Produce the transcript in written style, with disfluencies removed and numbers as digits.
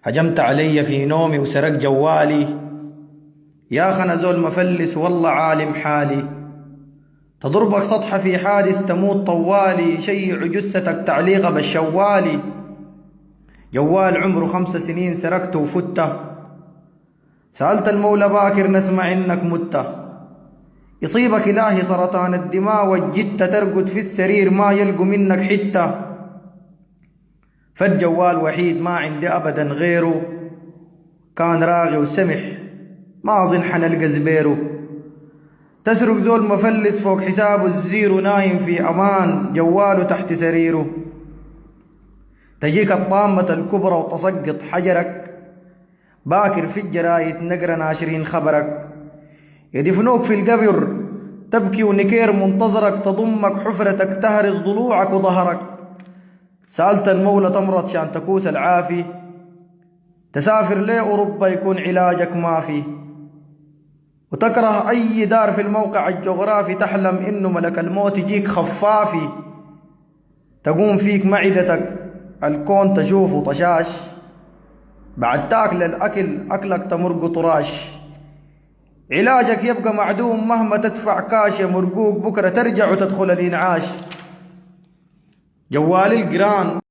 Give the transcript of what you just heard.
هجمت علي في نومي وسرق جوالي. يا خنا زول مفلس والله عالم حالي. تضربك سطحة في حادث تموت طوالي، شيع جثتك تعليقة بالشوالي. جوال عمره 5 سنين سرقته وفته، سألت المولى باكر نسمع إنك مت. يصيبك إلهي سرطان الدماء والجتة، ترقد في السرير ما يلقوا منك حتة. فالجوال وحيد ما عندي أبدا غيره، كان راغي وسمح ما أظن حنلقى زبيره. تسرق زول مفلس فوق حسابه الزيرو، نايم في أمان جواله تحت سريره. تجيك الطامة الكبرى وتسقط حجرك، باكر في الجرايد نقرا ناشرين خبرك. يدفنوك في القبر تبكي ونكير منتظرك، تضمك حفرتك تهرس ضلوعك وظهرك. سألت المولى تمرض شان تكوس العافي، تسافر لأوروبا يكون علاجك ما في. وتكره أي دار في الموقع الجغرافي، تحلم إنه ملك الموت يجيك خفافي. تقوم فيك معدتك الكون تشوفه طشاش، بعد تاكل الأكل أكلك تمرق طراش. علاجك يبقى معدوم مهما تدفع كاش، يا مرقوق بكرة ترجع وتدخل الإنعاش. جوال القران